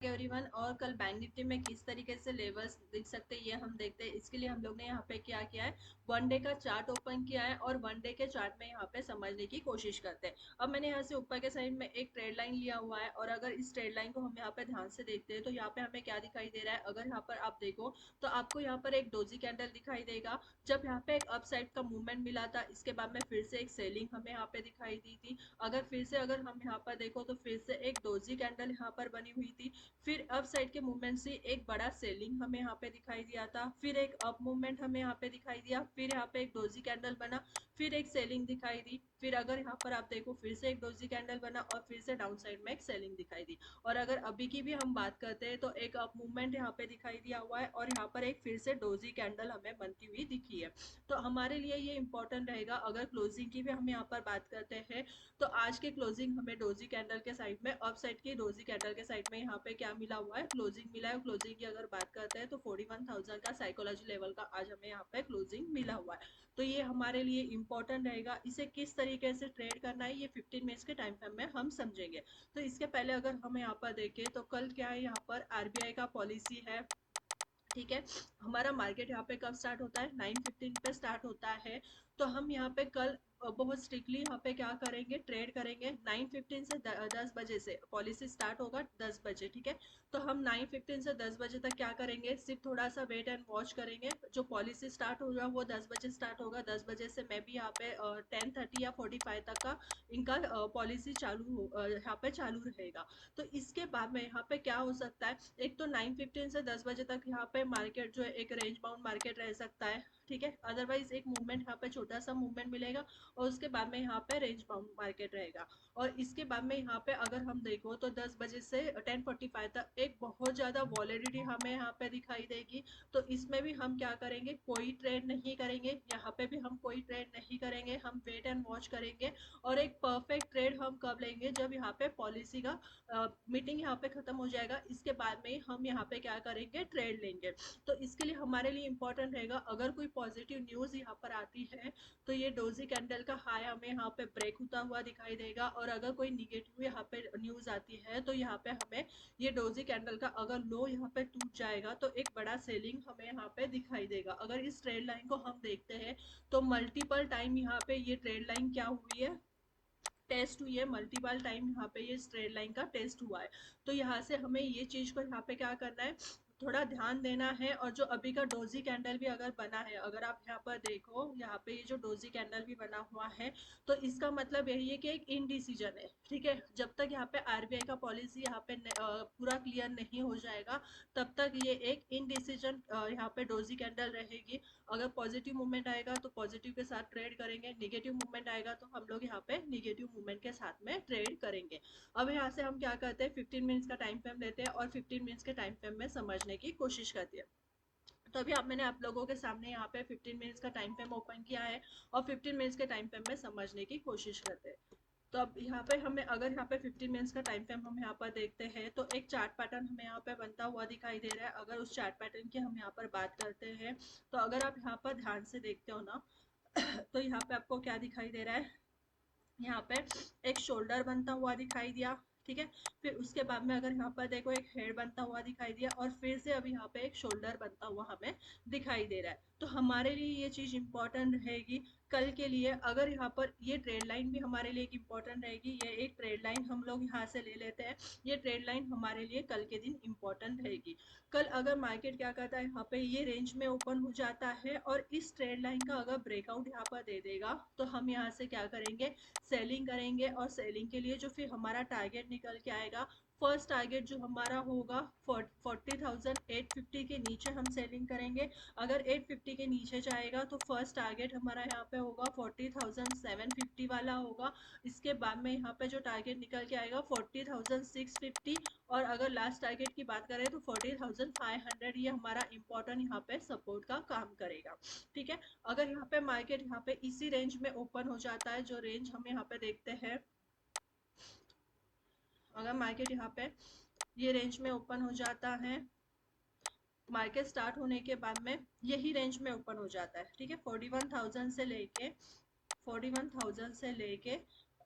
Everyone. और कल bank Nifty में किस तरीके से लेवल्स दिख सकते हैं ये हम देखते हैं। इसके लिए हम लोग ने यहाँ पे क्या किया है, वन डे का चार्ट ओपन किया है और वन डे के चार्ट में यहाँ पे समझने की कोशिश करते हैं। अब मैंने यहाँ से ऊपर के साइड में एक ट्रेड लाइन लिया हुआ है और अगर इस ट्रेड लाइन को हम यहाँ पे ध्यान से देखते हैं तो यहाँ पे हमें क्या दिखाई दे रहा है। अगर यहाँ पर आप देखो तो आपको यहाँ पर एक डोजी कैंडल दिखाई देगा। जब यहाँ पे एक अप साइड का मूवमेंट मिला था, इसके बाद में फिर से एक सेलिंग हमें यहाँ पे दिखाई दी थी। अगर हम यहाँ पर देखो तो फिर से एक डोजी कैंडल यहाँ पर बनी हुई थी। फिर अप साइड के मूवमेंट से एक बड़ा सेलिंग हमें यहाँ पे दिखाई दिया था, फिर एक अप मूवमेंट हमें यहाँ पे दिखाई दिया, फिर यहाँ पे एक डोजी कैंडल बना, फिर एक सेलिंग दिखाई दी। फिर अगर यहाँ पर आप देखो फिर से एक डोजी कैंडल बना और फिर से डाउन साइड में एक सेलिंग दिखाई दी। और अगर अभी की भी हम बात करते हैं तो एक अप मूवमेंट यहाँ पे दिखाई दिया हुआ है और यहाँ पर एक फिर से डोजी कैंडल हमें बनती हुई दिखी है। तो हमारे लिए ये इंपॉर्टेंट रहेगा। अगर क्लोजिंग की भी हम यहाँ पर बात करते हैं तो आज के क्लोजिंग हमें डोजी कैंडल के साइड में, अप साइड की डोजी कैंडल के साइड में यहाँ पे क्या मिला हुआ है, क्लोजिंग मिला है। क्लोजिंग की अगर बात करते हैं तो 41,000 का साइकोलॉजी लेवल का आज हमें यहाँ पे क्लोजिंग मिला हुआ है। तो ये हमारे लिए इंपॉर्टेंट रहेगा। इसे किस तरीके से ट्रेड करना है ये 15 मिनट्स के टाइम फ्रेम में हम समझेंगे। तो इसके पहले अगर हम यहाँ पर देखें तो कल क्या है, यहाँ पर आरबीआई का पॉलिसी है। ठीक है, हमारा मार्केट यहाँ पे कब स्टार्ट होता है, 9:15 पे स्टार्ट होता है। तो हम यहाँ पे कल बहुत स्ट्रिक्टली यहाँ पे क्या करेंगे, ट्रेड करेंगे। 9:15 से 10 बजे से पॉलिसी स्टार्ट होगा, 10 बजे। ठीक है, तो हम 9:15 से 10 बजे तक क्या करेंगे, सिर्फ थोड़ा सा वेट एंड वॉच करेंगे। जो पॉलिसी स्टार्ट होगा वो 10 बजे स्टार्ट होगा। 10 बजे से मैं भी यहाँ पे 10:30 या 45 तक का इनका पॉलिसी यहाँ पे चालू रहेगा। तो इसके बाद में यहाँ पे क्या हो सकता है, एक तो 9:15 से 10 बजे तक यहाँ पे मार्केट जो है एक रेंज बाउंड मार्केट रह सकता है। ठीक है, अदरवाइज एक मूवमेंट यहाँ पे छोटा सा मूवमेंट मिलेगा और उसके बाद में यहाँ पे रेंज बाउंड मार्केट रहेगा। और इसके बाद में यहाँ पे अगर हम देखो तो 10 बजे से 10:45 तक एक बहुत ज़्यादा वॉलेटिलिटी हमें यहाँ पे दिखाई देगी। तो इसमें भी हम क्या करेंगे, कोई ट्रेड नहीं करेंगे। यहाँ पे भी हम कोई ट्रेड नहीं करेंगे, हम वेट एंड वॉच करेंगे। और एक परफेक्ट ट्रेड हम कब लेंगे, जब यहाँ पे पॉलिसी का मीटिंग यहाँ पे खत्म हो जाएगा। इसके बाद में हम यहाँ पे क्या करेंगे, ट्रेड लेंगे। तो इसके लिए हमारे लिए इंपॉर्टेंट रहेगा, अगर कोई पॉजिटिव न्यूज़ यहाँ पर आती है तो ये डोजी कैंडल का हाई हमें यहाँ पे ब्रेक होता हुआ दिखाई देगा। और अगर कोई निगेटिव यहाँ पे न्यूज़ आती है तो यहाँ पे हमें ये डोजी कैंडल का अगर लो यहाँ पे टूट जाएगा तो एक बड़ा सेलिंग हमें यहाँ पे दिखाई देगा। अगर इस ट्रेड लाइन को हम देखते हैं तो मल्टीपल टाइम यहाँ पे ये ट्रेड लाइन क्या हुई है, टेस्ट हुई है। मल्टीपल टाइम यहाँ पे ये स्ट्रेट लाइन का टेस्ट हुआ है। तो यहाँ से हमें ये चीज को यहाँ पे क्या करना है, थोड़ा ध्यान देना है। और जो अभी का डोजी कैंडल भी अगर बना है, अगर आप यहाँ पर देखो, यहाँ पे ये जो डोजी कैंडल भी बना हुआ है तो इसका मतलब यही है कि एक इनडिसीजन है। ठीक है, जब तक यहाँ पे आरबीआई का पॉलिसी यहाँ पे पूरा क्लियर नहीं हो जाएगा तब तक ये एक इनडिसीजन यहाँ पे डोजी कैंडल रहेगी। अगर पॉजिटिव मूवमेंट आएगा तो पॉजिटिव के साथ ट्रेड करेंगे, निगेटिव मूवमेंट आएगा तो हम लोग यहाँ पे निगेटिव मूवमेंट के साथ में ट्रेड करेंगे। अब यहाँ से हम क्या करते हैं, 15 मिनट्स का टाइम फ्रेम लेते हैं और 15 मिनट्स के टाइम फ्रेम में समझने की कोशिश करते हैं। तो अभी मैंने आप लोगों के सामने यहाँ पे 15 मिनट्स का टाइम फ्रेम ओपन किया है और 15 मिनट्स के टाइम फ्रेम में समझने की कोशिश करते हैं। तो अब यहाँ पे हमें, अगर यहाँ पे 15 मिनट्स का टाइम फ्रेम हम यहाँ पर देखते हैं तो एक चार्ट पैटर्न हमें यहाँ पे बनता हुआ दिखाई दे रहा है। अगर उस चार्ट पैटर्न की हम यहाँ पर बात करते हैं तो अगर आप यहाँ पर ध्यान से देखते हो ना तो यहाँ पे आपको क्या दिखाई दे रहा है, यहाँ पे एक शोल्डर बनता हुआ दिखाई दिया। ठीक है, फिर उसके बाद में अगर यहाँ पर देखो एक हेड बनता हुआ दिखाई दिया और फिर से अभी यहाँ पे एक शोल्डर बनता हुआ हमें दिखाई दे रहा है। तो हमारे लिए ये चीज इंपॉर्टेंट रहेगी कल के लिए। अगर यहाँ पर ये ट्रेड लाइन भी हमारे लिए एक इंपॉर्टेंट रहेगी, ये एक ट्रेड लाइन हम लोग यहाँ से ले लेते हैं। ये ट्रेड लाइन हमारे लिए कल के दिन इंपॉर्टेंट रहेगी। कल अगर मार्केट क्या करता है, यहाँ पे ये रेंज में ओपन हो जाता है और इस ट्रेड लाइन का अगर ब्रेकआउट यहाँ पर दे देगा तो हम यहाँ से क्या करेंगे, सेलिंग करेंगे। और सेलिंग के लिए जो फिर हमारा टारगेट निकल के आएगा, फर्स्ट टारगेट जो हमारा होगा 40,850 के नीचे हम सेलिंग करेंगे। अगर 850 के नीचे जाएगा तो फर्स्ट टारगेट हमारा यहाँ पे होगा 40,750 वाला होगा। इसके बाद में यहाँ पे जो टारगेट निकल के आएगा 40,650। और अगर लास्ट टारगेट की बात करें तो 40,500, ये हमारा इंपॉर्टेंट यहाँ पे सपोर्ट का काम करेगा। ठीक है, अगर यहाँ पे मार्केट यहाँ पे इसी रेंज में ओपन हो जाता है, जो रेंज हम यहाँ पे देखते हैं, अगर मार्केट यहाँ पे ये रेंज में ओपन हो जाता है, मार्केट स्टार्ट होने के बाद में यही रेंज में ओपन हो जाता है। ठीक है, 41,000 से लेके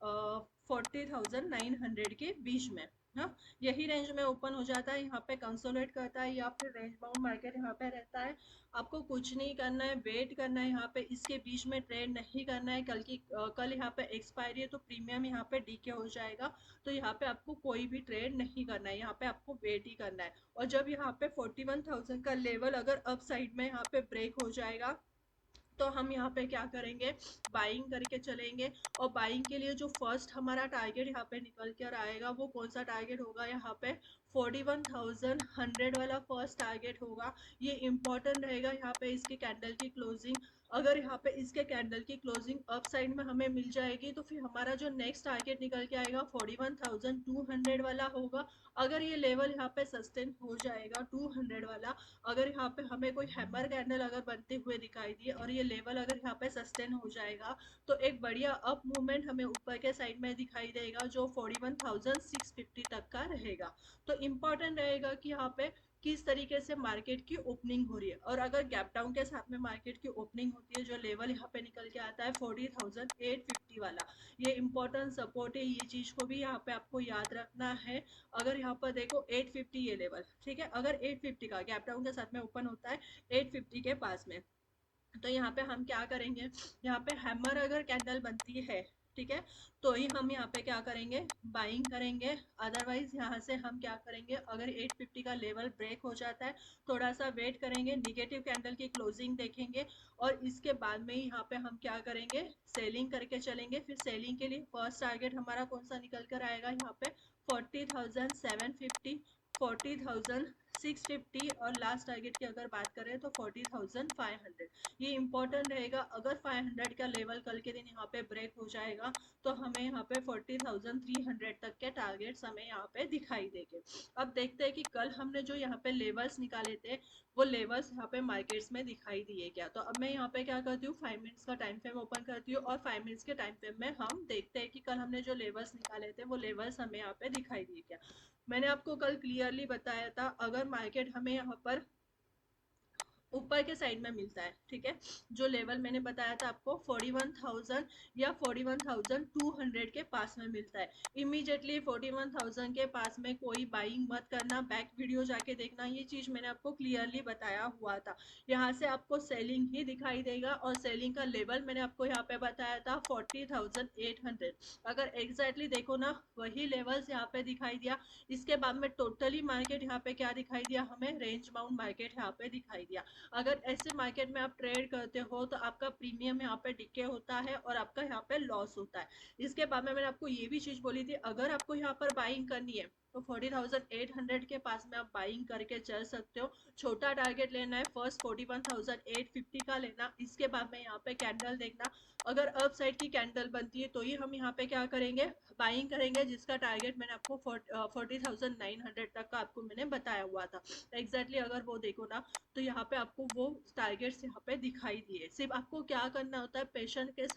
40,900 के बीच में। हाँ, यही रेंज में ओपन हो जाता है, यहाँ पे कंसोलिडेट करता है या फिर रेंज बाउंड मार्केट यहाँ पे रहता है। आपको कुछ नहीं करना है, वेट करना है यहाँ पे, इसके बीच में ट्रेड नहीं करना है। कल यहाँ पे एक्सपायरी है तो प्रीमियम यहाँ पे डीके हो जाएगा, तो यहाँ पे आपको कोई भी ट्रेड नहीं करना है, यहाँ पे आपको वेट ही करना है। और जब यहाँ पे 41,000 का लेवल अगर अप साइड में यहाँ पे ब्रेक हो जाएगा, तो हम यहाँ पे क्या करेंगे, बाइंग करके चलेंगे। और बाइंग के लिए जो फर्स्ट हमारा टारगेट यहाँ पे निकल कर आएगा वो कौन सा टारगेट होगा, यहाँ पे 41,100 वाला फर्स्ट टारगेट होगा। ये इंपॉर्टेंट रहेगा यहाँ पे इसके कैंडल की क्लोजिंग। अगर यहाँ पे इसके कैंडल की क्लोजिंग अप साइड में हमें मिल जाएगी तो फिर हमारा जो नेक्स्ट टारगेट निकल के आएगा 41,200 वाला होगा। अगर ये लेवल यहाँ पे सस्टेन हो जाएगा 200 वाला, अगर यहाँ पे हमें कोई हैमर कैंडल अगर बनते हुए दिखाई दिए और ये लेवल अगर यहाँ पे सस्टेन हो जाएगा, तो एक बढ़िया अप मूवमेंट हमें ऊपर के साइड में दिखाई देगा जो 41,650 तक का रहेगा। तो इम्पॉर्टेंट रहेगा कि यहाँ पे किस तरीके से मार्केट की ओपनिंग हो रही है। और अगर गैप डाउन के साथ में मार्केट की ओपनिंग होती है, जो लेवल यहाँ पे निकल के आता है 40,850 वाला, ये इंपॉर्टेंट सपोर्ट है, ये चीज को भी यहाँ पे आपको याद रखना है। अगर यहाँ पर देखो 850 ये लेवल, ठीक है, अगर 850 का गैप डाउन के साथ में ओपन होता है 850 के पास में, तो यहाँ पे हम क्या करेंगे, यहाँ पे हैमर अगर कैंडल बनती है, ठीक है, तो ही हम यहाँ पे क्या करेंगे, बाइंग करेंगे। अदरवाइज यहाँ से हम क्या करेंगे, अगर 850 का लेवल ब्रेक हो जाता है, थोड़ा सा वेट करेंगे, निगेटिव कैंडल की क्लोजिंग देखेंगे, और इसके बाद में ही यहाँ पे हम क्या करेंगे, सेलिंग करके चलेंगे। फिर सेलिंग के लिए फर्स्ट टारगेट हमारा कौन सा निकल कर आएगा, यहाँ पे 40,750, 40,650, और लास्ट टारगेट की अगर बात करें तो 40,500। ये इंपॉर्टेंट रहेगा, अगर 500 का लेवल कल के दिन यहाँ पे ब्रेक हो जाएगा तो हमें यहाँ पे 40,300 तक के टारगेट्स हमें यहाँ पे दिखाई देंगे। अब देखते हैं कि कल हमने जो यहाँ पे लेवल्स निकाले थे वो लेवल्स यहाँ पे मार्केट्स में दिखाई दिए क्या। तो अब मैं यहाँ पे क्या करती हूँ, 5 मिनट्स का टाइम फ्रेम ओपन करती हूँ और 5 मिनट्स के टाइम फ्रेम में हम देखते हैं कि कल हमने जो लेवल्स निकाले थे वो लेवल्स हमें यहाँ पे दिखाई दिए क्या। मैंने आपको कल क्लियरली बताया था, अगर मार्केट हमें यहाँ पर ऊपर के साइड में मिलता है, ठीक है, जो लेवल मैंने बताया था आपको 41,000 या 41,200 के पास में मिलता है, इमीडिएटली 41,000 के पास में कोई बाइंग मत करना, बैक वीडियो जाके देखना, ये चीज मैंने आपको क्लियरली बताया हुआ था। यहाँ से आपको सेलिंग ही दिखाई देगा, और सेलिंग का लेवल मैंने आपको यहाँ पे बताया था 40,800। अगर एग्जैक्टली देखो ना, वही लेवल्स यहाँ पे दिखाई दिया। इसके बाद में टोटली मार्केट यहाँ पे क्या दिखाई दिया, हमें रेंज बाउंड मार्केट यहाँ पे दिखाई दिया। अगर ऐसे मार्केट में आप ट्रेड करते हो तो आपका प्रीमियम यहाँ पे डिके होता है और आपका यहाँ पे लॉस होता है। इसके बाद में मैंने आपको ये भी चीज बोली थी, अगर आपको यहाँ पर बाइंग करनी है तो 40,800 के पास में आप बाइंग करके चल सकते हो। छोटा टारगेट लेना है, फर्स्ट 41,850 का लेना, इसके बाद में यहाँ पे कैंडल देखना, अगर अप साइड की कैंडल बनती है तो ही हम यहाँ पे क्या करेंगे, बाइंग करेंगे, जिसका टारगेट मैंने आपको 40,900 तक का आपको मैंने बताया हुआ था। एग्जैक्टली अगर वो देखो ना, तो यहाँ पे आपको वो टारगेट्स यहाँ पे दिखाई दिए। सिर्फ आपको क्या करना होता है, पेशेंस के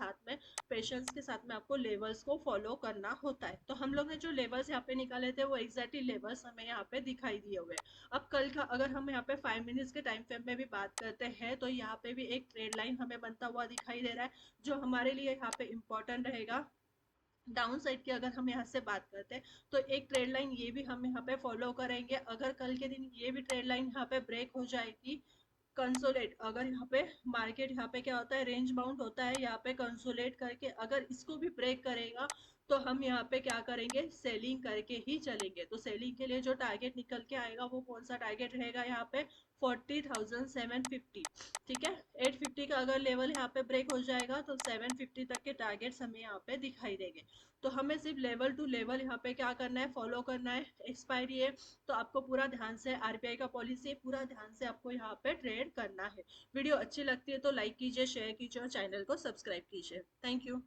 साथ में आपको लेवल्स को फॉलो करना होता है। तो हम लोग ने जो लेवल्स यहाँ पे निकाले थे वो एग्जैक्टली लेवल्स हमें यहाँ पे दिखाई दिए हुए। अब कल का अगर हम यहाँ पे 5 मिनट्स के टाइम फ्रेम में भी बात करते हैं तो यहाँ पे भी एक ट्रेड लाइन हमें बनता हुआ दिखाई दे रहा है, जो हमारे लिए यहाँ पे इम्पोर्टेंट रहेगा। डाउन साइड की अगर हम यहाँ से बात करते हैं तो एक ट्रेड लाइन ये भी हम यहाँ पे फॉलो करेंगे। अगर कल के दिन ये भी ट्रेड लाइन यहाँ पे ब्रेक हो जाएगी, कंसोलेट, अगर यहाँ पे मार्केट यहाँ पे क्या होता है, रेंज बाउंड होता है, यहाँ पे कंसोलेट करके अगर इसको भी ब्रेक करेगा तो हम यहाँ पे क्या करेंगे, सेलिंग करके ही चलेंगे। तो सेलिंग के लिए जो टारगेट निकल के आएगा वो कौन सा टारगेट रहेगा, यहाँ पे 40,750, ठीक है। 850 का अगर लेवल यहाँ पे ब्रेक हो जाएगा तो 750 तक के टारगेट्स हमें यहाँ पे दिखाई देंगे। तो हमें सिर्फ लेवल टू लेवल यहाँ पे क्या करना है, फॉलो करना है। एक्सपायरी है तो आपको पूरा ध्यान से, आरबीआई का पॉलिसी है, पूरा ध्यान से आपको यहाँ पे ट्रेड करना है। वीडियो अच्छी लगती है तो लाइक कीजिए, शेयर कीजिए और चैनल को सब्सक्राइब कीजिए। Thank you.